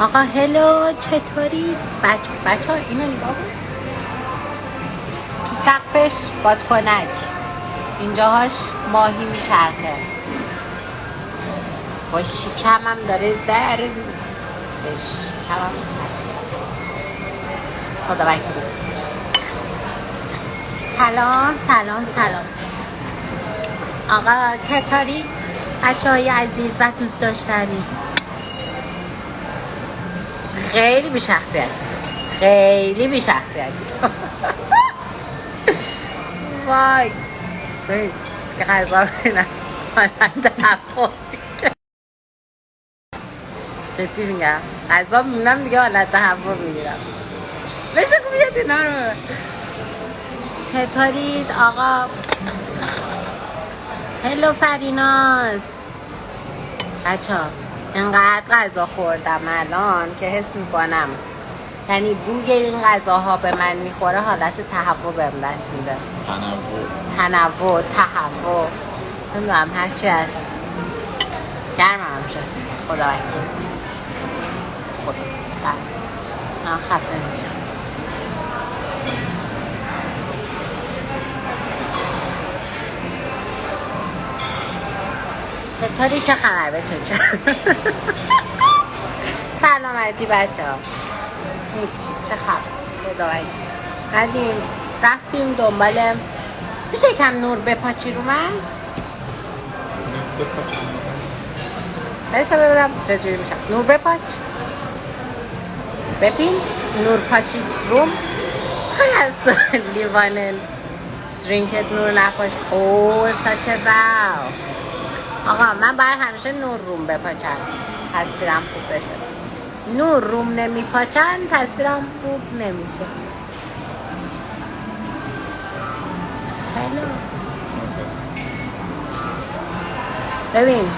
آقا هلو چطوری؟ بچه ها اینو نگاه کن، تو سقفش بادکنک، اینجاهاش ماهی میچرخه، با شکمم داره در به شکمم. خدا وکیلی. سلام آقا چطوری؟ بچه های عزیز و دوست داشتنی، خیلی بی شخصیتی وای که غذا بینم مانند هوا جدی میگم غذا میبینم دیگه حالت هوا میگیرم. بگو بیاد اینا رو ببر. چطورید آقا؟ هلو فریناز. بچه ها اینقدر غذا خوردم الان که حس میکنم یعنی بوی این غذاها به من میخوره، حالت تهوع بهم دست میده. تنوع نمیدونم هرچی هست. گرمم شد خدا وکیل. خدا من خفه میشم. چطوری؟ چه خبر به تو؟ سلامتی بچه ها؟ هیچی، چه خبر؟ خدا وکیل. بعدیم رفتیم دنبال میشه کم نور بپاچی رو من؟ بایستا ببینم چجوری میشم. نور بپاچ. ببین نور پاچی روم خیلی از تو لیوان درینکت نور نپاش. اوه ساچه واو. آقا من باید همیشه نور روم بپاچم تصویرم خوب بشه. نور روم نمیپاچن تصویرم خوب نمیشه. هلو ببین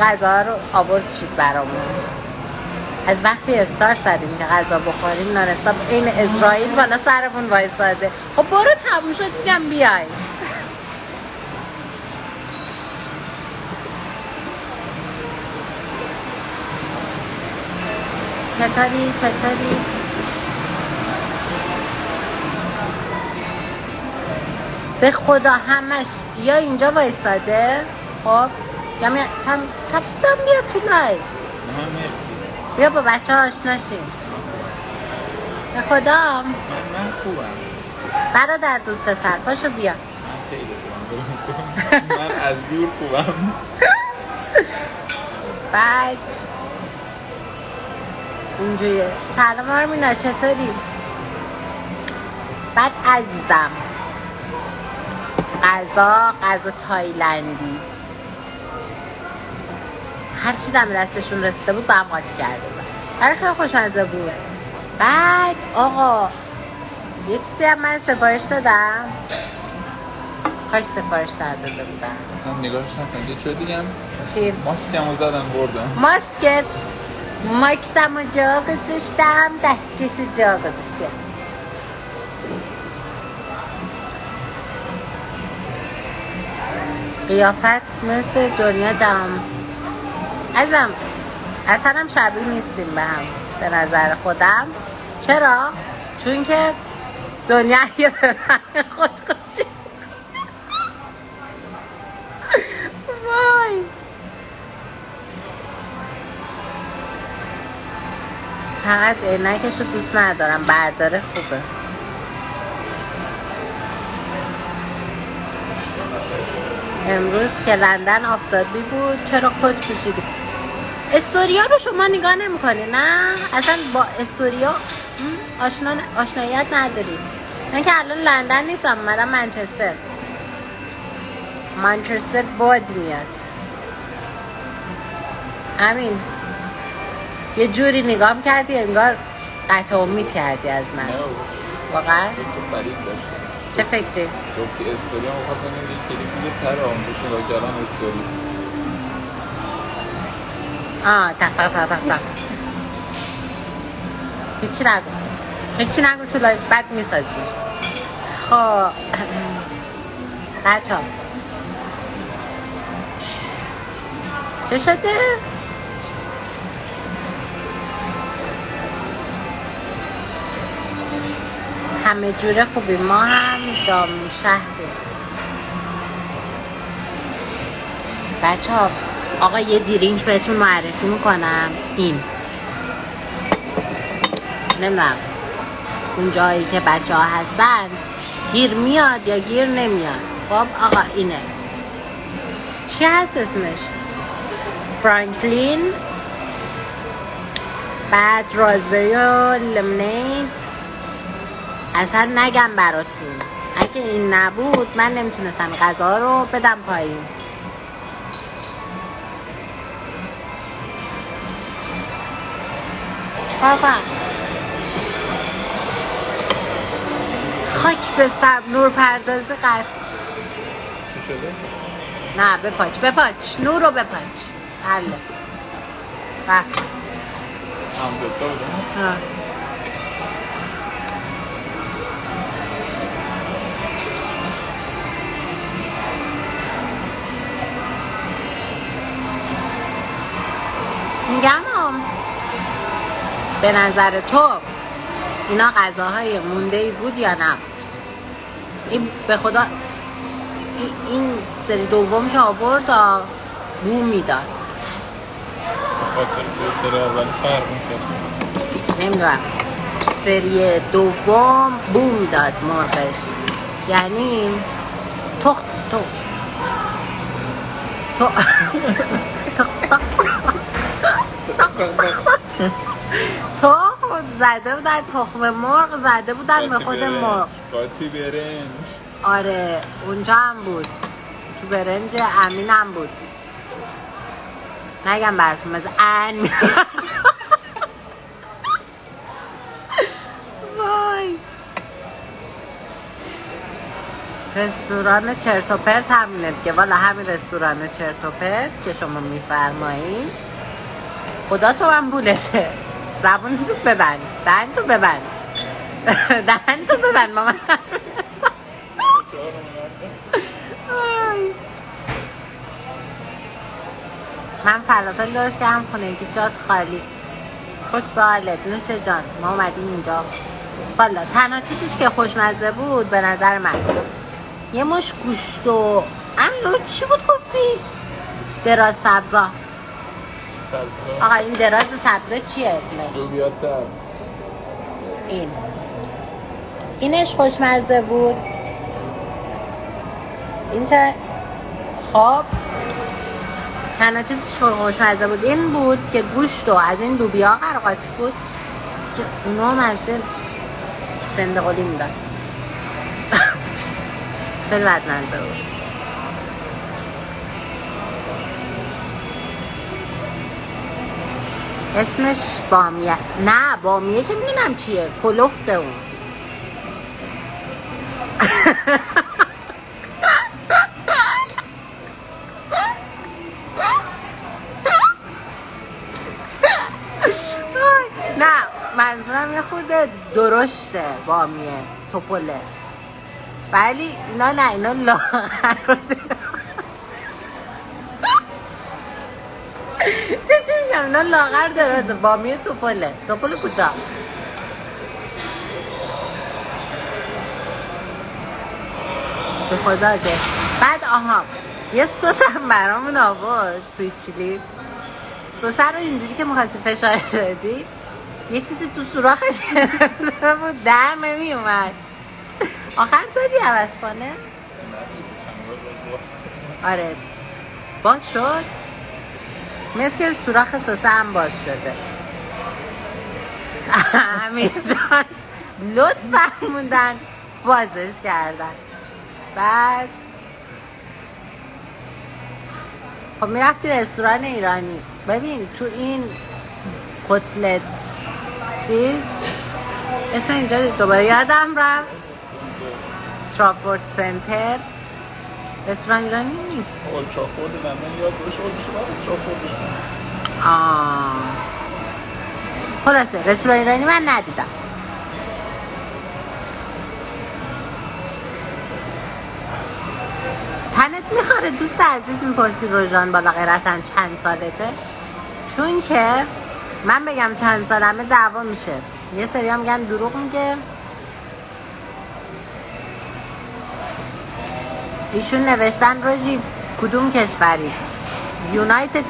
غذا رو آورد چید برامون. از وقتی استارت زدیم که غذا بخوریم نانستاپ این اسرائیل بالا سرمون وایساده. خب برو تموم شد میگم بیای. چطوری؟ به خدا همش یا اینجا وایستاده خب یا تم بیا تو لایف. بیا با بچه ها آشنا شیم. به خدا من خوبم. برادر دوست پسر پاشو بیا. من خیلی خوبم. من از دور خوبم. بعد اینجوریه. سلام آرمینا چطوری؟ بعد عزیزم غذا تایلندی هرچی دم دستشون رسیده بود با هم قاطی کرده بود. برای خیلی خوشمزه بود. بعد آقا یه چیزی هم من سفارش دادم، کاش سفارش داده بودم. اصلا نگاهش نکن. چه دیگم؟ چی؟ ماسکمو زدم بردم. ماسکت؟ ماکسمو جا گذاشتم، دستکشو جا گذاشت. بیا قیافت مثل دنیا جهان. ازم اصلا هم شبیه نیستیم به هم به نظر خودم. چرا؟ چون که دنیا یه به من خودکشی وای فقط عینکشو دوست ندارم، برداره خوبه. امروز که لندن آفتابی بود چرا کت پوشیدی؟ استوریا رو شما نگاه نمی‌کنی نه؟ اصلا با استوریا آشناییت نداری. من که الان لندن نیستم، اومدم منچستر باد میاد. امین یه جوری نگاه کردی انگار قطع امید کردی از من. واقعا؟ چه فکری؟ گفتی استوری هم خواستم یه کلیپ دیگه تر آموزش نگاه کردم استوری. تق هیچی نگو تو لایف بد میسازیش. خب بچه ها چه شده؟ همه جوره خوبی. ما هم دام شهریم. بچه ها آقا یه درینک بهتون معرفی میکنم. این نمیدونم اون جایی که بچه ها هستن گیر میاد یا گیر نمیاد. خب آقا اینه، چی هست اسمش؟ فرانکلین، بعد رازبری و لمنید. اصلا نگم براتون، اگه این نبود من نمیتونستم غذا رو بدم پایین. چکار کنم؟ خاک به سر نور پردازه قطع. چی شده؟ نه بپاچ نور رو بپاچ. حله رفت. هم دوتا بودم. میگم به نظر تو اینا غذاهای مونده‌ای بود یا نه؟ این به خدا این سری دوم که آورد بو میداد. خاطر که سری اول فرق میکرد. نمیدونم سری دوم بو میداد مرغش. یعنی تو زده بودن تخم مرغ، زده بودن به خود مرغ. قاطی برنج. آره اونجا هم بود، تو برنج امین هم بود. نگم براتون مثل ان. وای رستوران چرت و پرت همینه دیگه. والا همین رستوران چرت و پرت که شما میفرمایین خدا تو من بولشه. زبون تو ببند، دهن تو ببند، دهن تو ببند ماما. من فلافل درست کردم خونگی، جات خالی. خوش به حالت نوش جان. ما اومدیم اینجا. والا تنها چیزیش که خوشمزه بود به نظر من یه مش گوشت و املو چی بود گفتی؟ دراز سبزا. آقا این دراز سبزه چیه اسمش؟ لوبیا سبز. اینش خوشمزه بود. این چه؟ خب تنها چیزش خوشمزه بود این بود که گوشت و از این لوبیا قرقاتی بود که اونا هم از این سندقلی میدن. خیلی بد منظر بود. اسمش بامیه است. نه بامیه که میدونم چیه، کلفته اون. نه منظورم یه خورده درشته بامیه توپله، ولی اینا نه اینا لاغر. اینا لاغر درازه، بامیه توپل کوتاه. به خدا که بعد یه سس هم برامون آورد، سویت چیلی. سس رو اینجوری که می‌خواستی فشار بدی یه چیزی تو سوراخش بود در نمیومد. آخر دادی عوض کنه؟ آره باز شد، مثل که سوراخ سس هم باز شده. امین جان لطف فرمودن بازش کردن. بعد خب میرفتی رستوران ایرانی. ببین تو این کتلت چیز اسم اینجا دوباره یادم رفت، ترافورد سنتر، رستوران ایرانی نی؟ ترافورد من یاد باشه ترافوردش. خلاصه رستوران ایرانی من ندیدم. تنت میخوره دوست عزیز؟ میپرسی روژان بالا غیرتن چند سالته؟ چون که من بگم چند سالمه دعوا میشه. یه سری هم میگن دروغ میگه، ایشون نوشتن روژی کدوم کشوری؟ یونایتد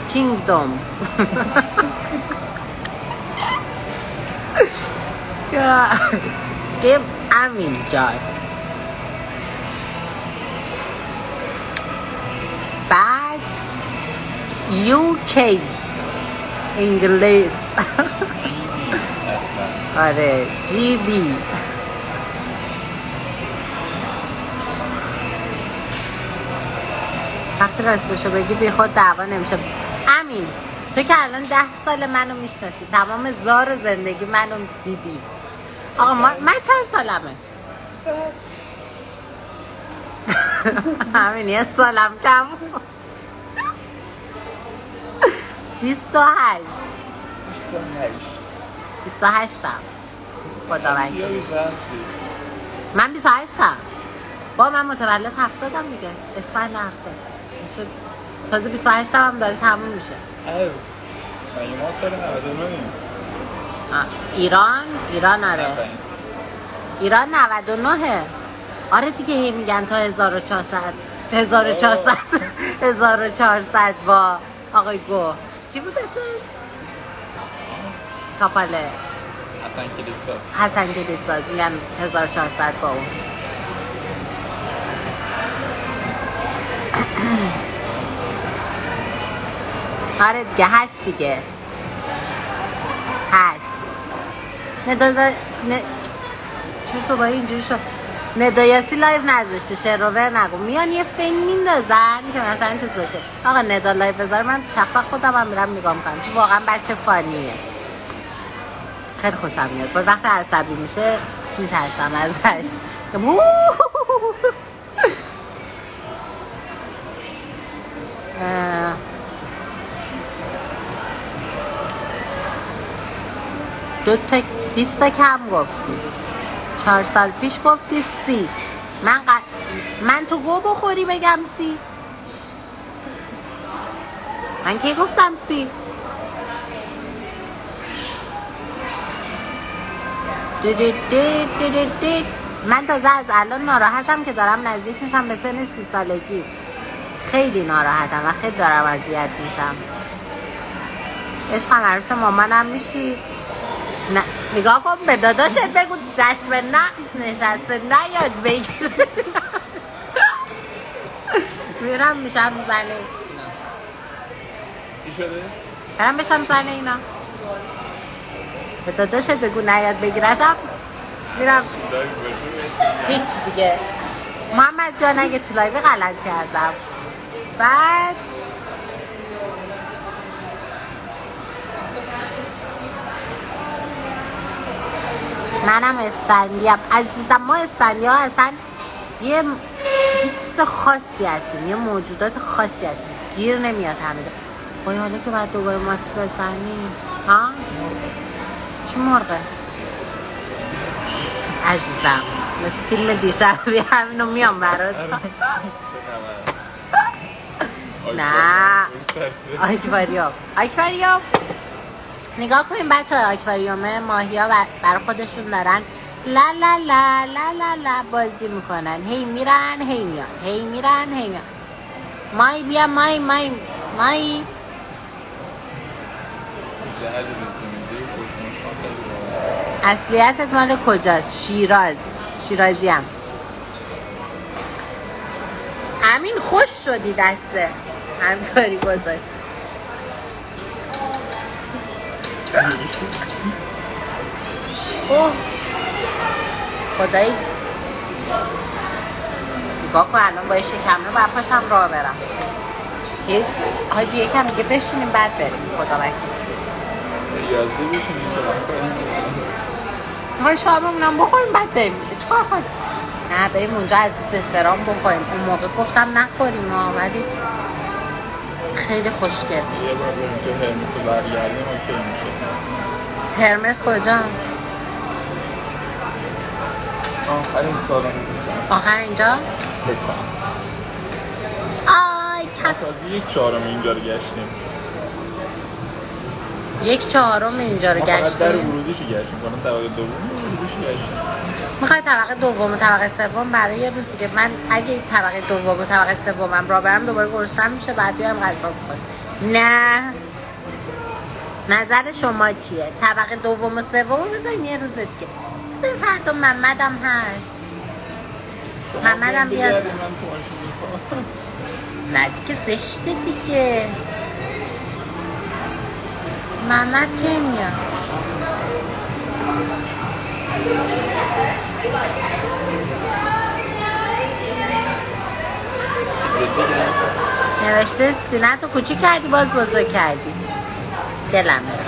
کینگدوم. گیم امین جان. بعد UK انگلیس. آره GB. وقتی راستشو بگی بی خود دعوا نمیشه. امین تو که الان 10 سال منو میشناسی، تمام زار زندگی منو دیدی. آقا من چند سالمه؟ همین یه سالم کم. 28. 28م. خدا وکیل. من 28م. با من متولد 70م دیگه. اسفند 70. میشه تازه 28م هم داره تموم میشه. مگه ما سال 99 ایران آره. ایران 99. آره دیگه هی میگن تا 1400 با آقای گو چی بود اسمش؟ کاپاله حسن کلیدساز میگن 1400 با اون. آره دیگه هست دیگه هست. چرا تو باید اینجوری شد؟ ندایاسی لایو نذاشته، شروور نگو. میان یه فیلم میندازن که مثلا چیز باشه. آقا ندا لایو بذاره من شخصا خودم هم میرم نگاه میکنم، تو واقعا بچه فانیه، خیلی خوشم میاد. وقتی عصبی میشه میترسم ازش. دو تا 20 تا کم گفتی. 4 سال پیش گفتی 30. من تو گو بخوری بگم 30؟ من کی گفتم 30؟ من تازه از الان ناراحتم که دارم نزدیک میشم به سن 30 سالگی. خیلی ناراحتم و خیلی دارم اذیت میشم. عشقم عروس مامانم میشی؟ نه نگاه کن به داداشت بگو دست به نقد نشسته نیاد بگیر. میرم میشم زنه. چی شده؟ برم بشم زنه اینا. به داداشت بگو نیاد بگیردم. میرم هیچ دیگه. محمد جان اگه تو لایوی غلط کردم بعد منم اسفندیم عزیزم. ما اسفندی ها اصلا یه چیز خاصی هستیم، یه موجودات خاصی هستیم، گیر نمیاد همه جا. وای حالا که باید دوباره ماسک بزنی ها؟ چی مرغه؟ عزیزم مثل فیلم دیشبی همینو میام برات. نه آکواریوم نگاه کنیم بچه ها. آکواریومه ماهی ها برای خودشون دارن لا لا لا لا لا لا بازی میکنن. هی میرن هی میان، هی میرن هی میان. مای بیا مای اصلیتت مال کجاست؟ شیرازیم. امین خوش شدی دسته همطوری گذاشت. اوه خدایی نگاه کن الان با شکمه باید پاشم راه برم. حاجی یکم دیگه بشینیم بعد بریم. خدا وکیل یازده بشینیم های شاممونم بخوریم بعد بریم دیگه. چکار کنیم؟ نه بریم اونجا از دسرام بخوریم. اون موقع گفتم نخوریم ولی خیلی خوشگل. یه بار بریم تو هرمس رو برگردیم اوکی میشه. هرمس کجا؟ آخرین سال آخر اینجا؟ بکنم آی کف تازه 1/4 اینجا رو گشتیم. 1/4 اینجا رو ما فقط در گشتیم. ورودیشو گشتیم. کنم طبقه دوم ورودیشو گشتیم. میخوای طبقه دوم و طبقه سوم برای یه روز دیگه؟ من اگه طبقه دوم و طبقه سومم را برم دوباره گرسنم میشه، بعد بیام غذا بخورم. نه نظر شما چیه؟ طبقه دوم و سوم بذاریم یه روز دیگه، بذاریم فردا محمدم هست، محمدم بیاد. نه دیگه زشته دیگه، محمد که میاد. نوشته سینه‌تو کوچیک کردی باز بزرگ کردی. دلم میخواد.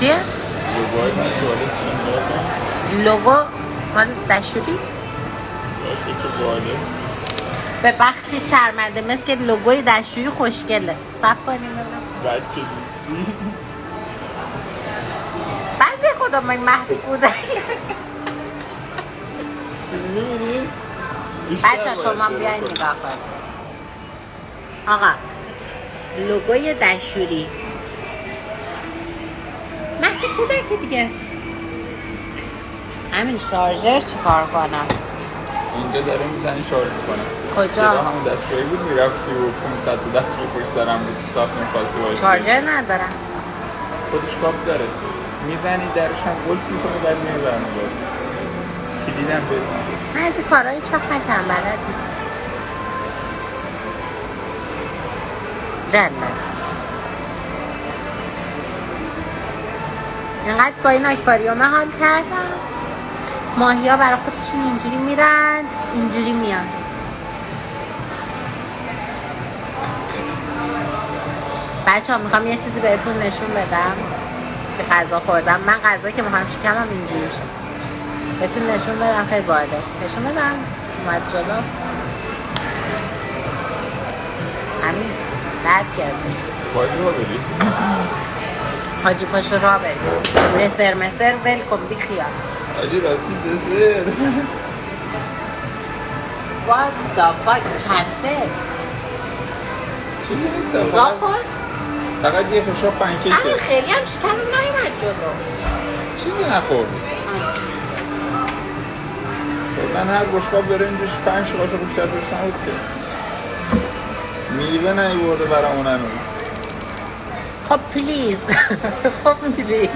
چیه؟ لوگو مال دشوری؟ به بخشی شرمنده مثل که لوگوی دشوری خوشگله. صبر کنیم بچه دوستی بنده خدا من مهدی کودک. بچه شما بیاین نگاه کنید. آقا لوگوی دشوری مهدی کودک دیگه. همین شارژر چی کار کنم؟ اینجا داره میزنی شارژ میکنه. کجا؟ همون دستشویی بود میرفتی و 500 تا دستشویی پشت سرم بود صاف میخواستی باشی. چارژر ندارم. خودش کاپ داره، میزنی درش هم گلف میکنه بعد میری برمیگرد. کلیدم بهت. من از این کارها هیچ وقت نکردم، بلد نیستم. جنت اینقدر با این آکواریومه حال کردم. ماهی ها برای خودشون اینجوری میرن اینجوری میان. بچه ها میخوام یه چیزی بهتون نشون بدم که غذا خوردم. من غذا که میخوام شکمم اینجوری میشه. بهتون نشون بدم، خیلی باحاله. نشون بدم اومد جلو. همین درد گرفتش. باید را بری؟ حاجی پاشو را بریم. مصر ول کن بی خیال. حاجی راستی دسر What the fuck کنسل. چیزی نیست را کن. فقط یه خشاب پنکیکه. همین خیلی هم شکم نایمد جلو. چیزی نخورد. من هر بشقاب داره اینجوش 5 قاشق چربش نبود که. میوه نیورده برامون هنوز. خب پلیز. خب پلیز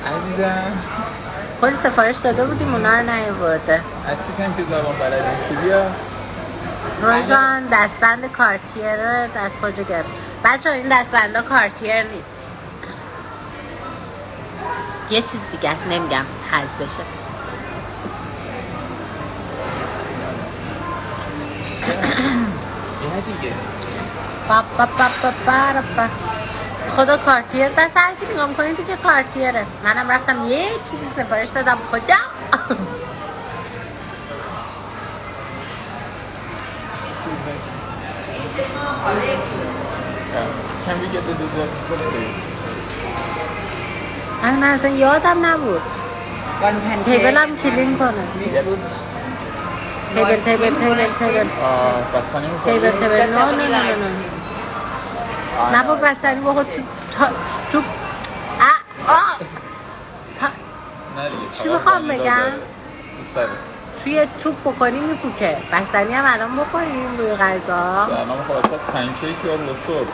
عزیزم خودی سفارش داده بودیم اونا رو نیورده. عزیزم که زبان بلد نیستی بیا. روژان دستبند کارتیر دست کجا گرفت؟ بچه ها این دستبنده کارتیر نیست، یه چیز دیگه است، نمیگم خز بشه. دیگه خدا کارتیر دست هر کی نگاه میکنید دیگه کارتیره. منم رفتم یه چیزی سفارش دادم خدا. Can we get the dessert please? من اصلا یادم نبود تیبلم کلین کنه. تیبل بستنی تیبل نه نبود بستنی بخود تو چی میخوام بگم؟ توی توپ بکنی میپوکه. بستنی هم الان بخوریم روی غذا. الان خلاصت پنکیک یا لوسور.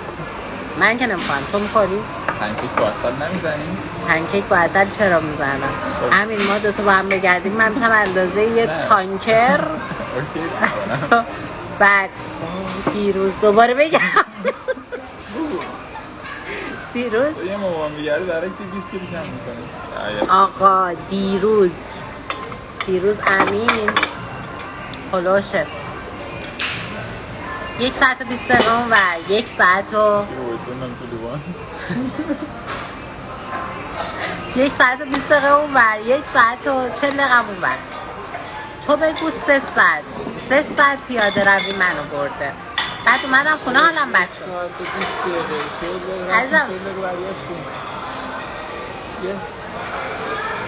من که نمیخوام. تو میخوری؟ پنکیک با عسل نمیزنیم؟ پنکیک با عسل چرا میزنم؟ همین ما دوتا با هم بگردیم من میشم اندازه یه تانکر. بعد دیروز دوباره بگم دیروز یه موقع میگرده برای که 20 کیلو کم میکنه. آقا دیروز امین هلوشه 1 ساعت و 20 دقیقه اون ور 1 ساعت و 1 ساعت و 20 دقیقه اون ور 1 ساعت و 40 دقیقه اون ور. تو بگو 3 ساعت پیاده روی منو برده. بعد اومدم خونه حالم بد شد. عزیزم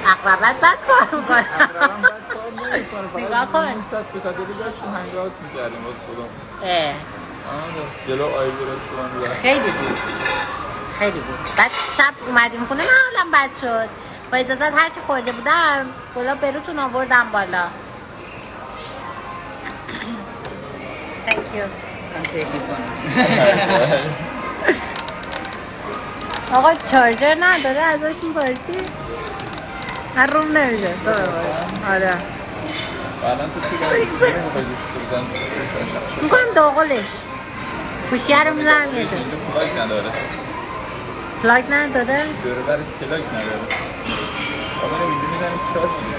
اقربت بد کار میکنه. نگاه کن ساعت پیکادلی داشتیم هنگاوت میکردیم واسه خودم. جلو آیدی رستوران خیلی بود خیلی بود. بعد شب اومدیم خونه من حالم بد شد. با اجازت هرچی خورده بودم گلا بروتون آوردم بالا. Thank you. آقا چارجر نداره ازش میپرسی؟ هر روم نمیشه. آره. الان تو چی داری؟ نمیخوای گوشت بزن؟ میکنم داغلش. گوشیه رو میزنم یه اینجا پلاک نداره. پلاک نداره؟ دوره برای پلاک نداره. آقا اینجا میزنیم شارژ میشه.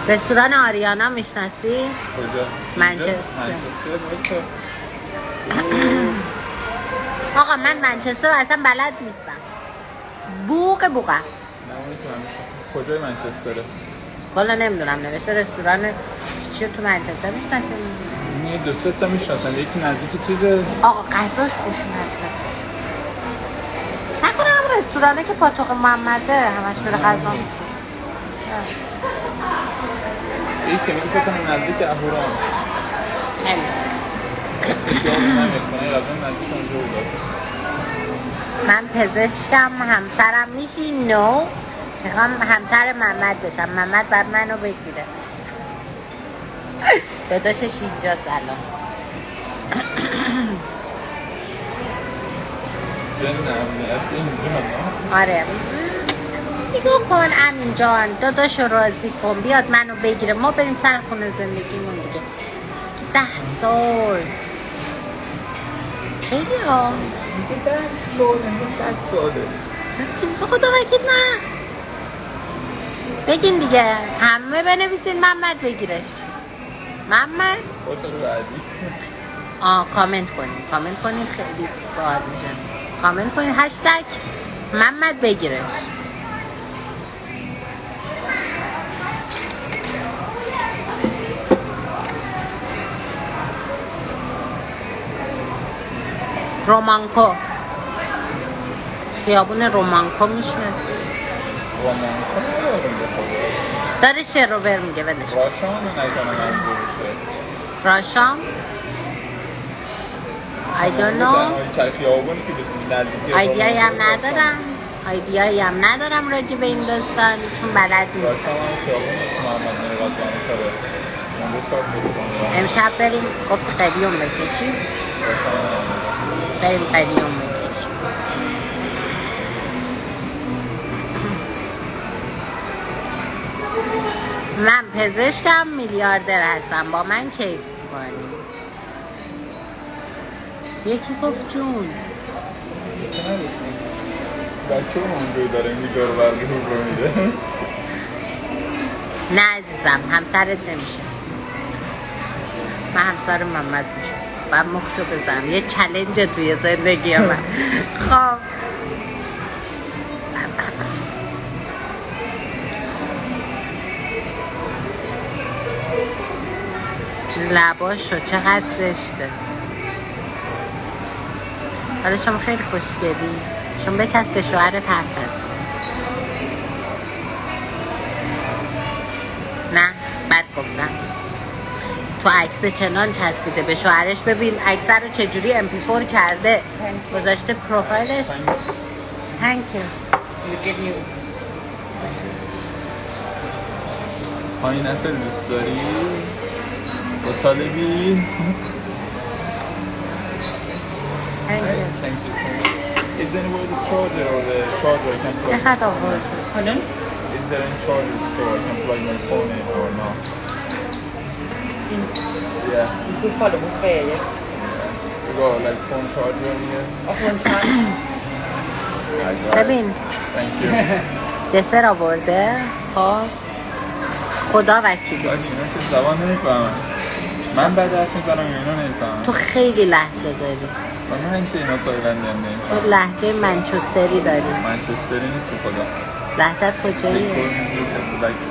رستوران آریانا میشناسی؟ کجا؟ منچستر. منچستر آقا من منچستر رو اصلا بلد نیستم. بوقه نمیتونم میشناسم. کجای منچستره؟ والا نمیدونم نوشته رستوران چی تو منچستر میشناسی؟ یه دو سه تا میشناسم. یکی نزدیک چیزه. آقا غذاش خوشمزه. نکنه هم رستورانه که پاتوق محمده همش میره غذا. یکی که میگه فکر کنم نزدیک اهورام. خیلی. یادم نمیاد کنه قبلا نزدیک اونجا بود. من پزشکم همسرم میشی نو میخوام همسر محمد بشم. محمد بر منو بگیره. داداشش اینجاست الان. آره نگاه کن امین جان داداش رو راضی کن بیاد منو بگیره ما بریم سر خونه زندگیمون دیگه. 10 سال خیلی ها. میگه 10 سال انگه 100 ساله. چی خدا وکیل نه بگین دیگه همه بنویسین محمد بگیرش. محمد خودتو بعدی کامنت کنین خیلی باحال میشه. کامنت کنین هشتگ محمد بگیرش. رومانکو خیابون رومانکو میشناسی؟ رومانکو ندارم بخواه داره شروور میگه ولش. راشان رو نکنم منظورشه. راشام I don't know. خیابونی که نزدیکی ایدیایی هم ندارم راجع به این داستان چون بلد نیست. راشان هم خیابونی که محمد نریقات کاره اونجا شاد بسکنم. امشب بریم گفت قلیون بکشیم. بریم قلیون بکشیم. من پزشکم میلیاردر هستم با من کیف کنیم. یکی گفت جون بچه اونجایی داره اینجا رو برگه رو میده. نه عزیزم همسرت نمیشه. من همسر محمد میشه باید مخشو بزنم. یه چلنج توی زندگی من. خب لباشو چقدر زشته. حالا شما خیلی خوشگلی. شما بچسب به شوهرت حرف بزن. نه بد گفتم. تو عکس چنان چسبیده به شوهرش. ببین عکس رو چجوری MP4 کرده گذاشته پروفایلش. Thank you. پاینپل دوست داری؟ با طالبی؟ Thank you. Thank you so much. Is there any way this charger or the charger I can plug? چقدر آورده؟ Pardon? Is there any charger so I can plug my phone in or not? Yeah. You could follow buffet, yeah? We got like phone charger in here. Of one charge. I got it. ببین Thank you. دسر آورده. خب خدا وکیلی باید اینا که زبان نمیفهمم. من بعد حرف میزنم اینا نمیفهمم. تو خیلی لهجه داری. من همیشه اینا تایلندی هم تو نمیفهمم. لهجه منچستری داری. منچستری نیست به خدا. لهجت کجاییه؟ Like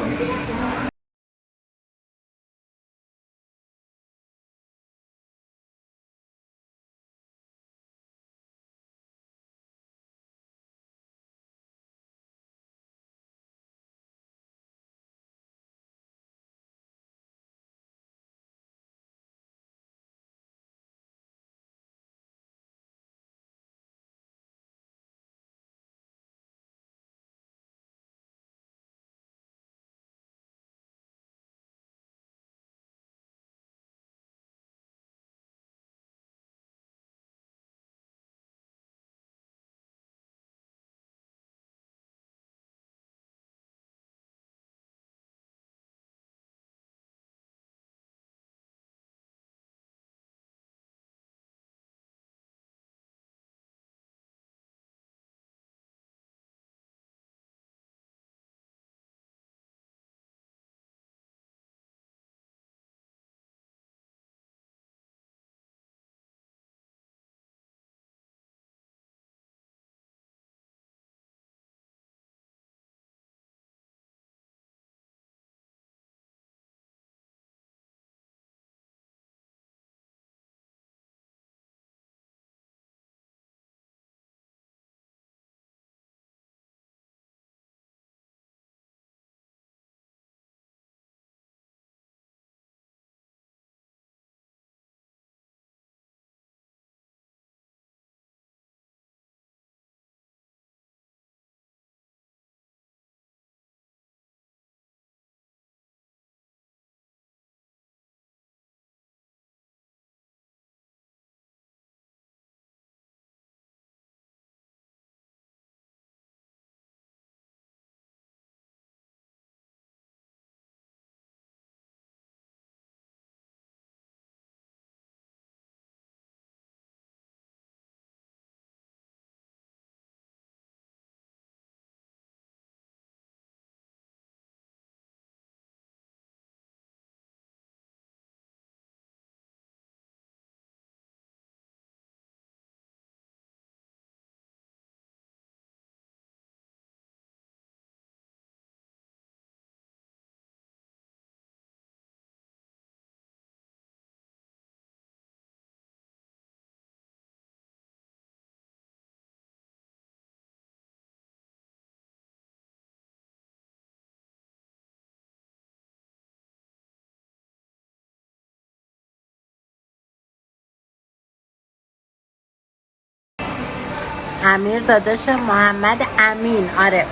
امیر داداش محمد امین. آره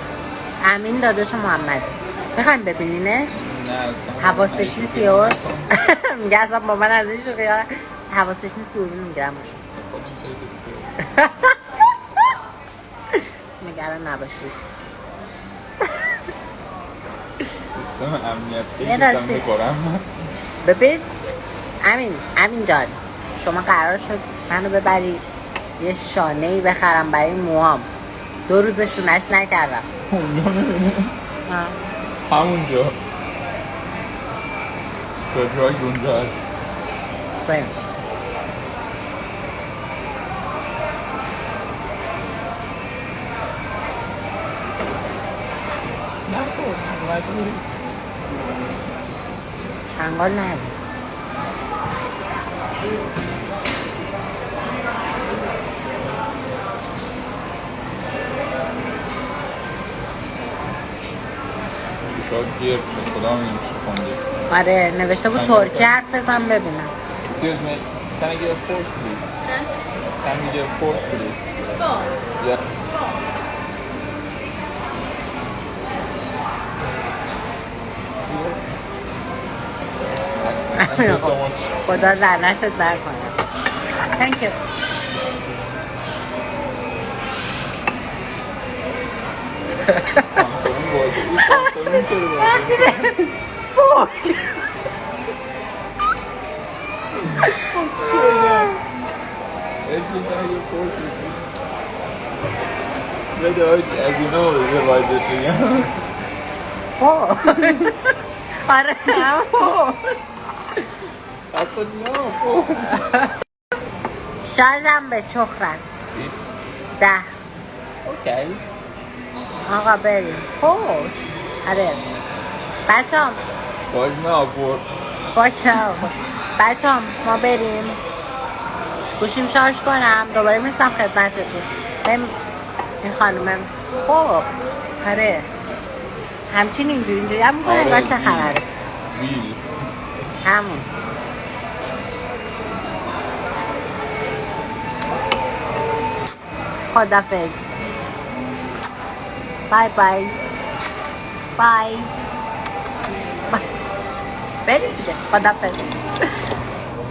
امین داداش محمد. میخوایم ببینینش؟ نه اصلا حواسش نیست یهو میگه اصلا با من از این شوخی ها حواسش نیست دوربین میگیرم روش. نگران نباشید. سیستم امنیتی یه که راستی. میخورم. ببین امین جان، شما قرار شد منو ببری یه شانه‌ای بخرم برای موهام. 2 روز شونش نکردم. اونجا نمیده همونجا کجای اونجا هست. بریم. نخور مجبوری. چنگال نه. شاید گیر شد خدا میدونم چی خونده. آره نوشته بود ترکی حرف بزن ببینم. Excuse me, can I get a fork please? Can we get a fork please? Yeah. Thank you so much. خدا لعنتت نکنه. Thank you. پانتون بازی پانتون چرا بازی فوق. بده آجی از اینا بده باید بشیم. فوق. آره فوق. اصلا نه شارژم به چخ رفت. 10. اوکی آقا بریم. فوق. آره بچه هم باید نه آفور بچه هم ما بریم گوشیم شارژ کنم دوباره میرسم خدمتتون. بریم این خانومه فوق. آره همچین اینجوری هم میکنه انگار چه خبره. ویل همون خدافظ. بای بای بای. بریم دیگه. خدافظ.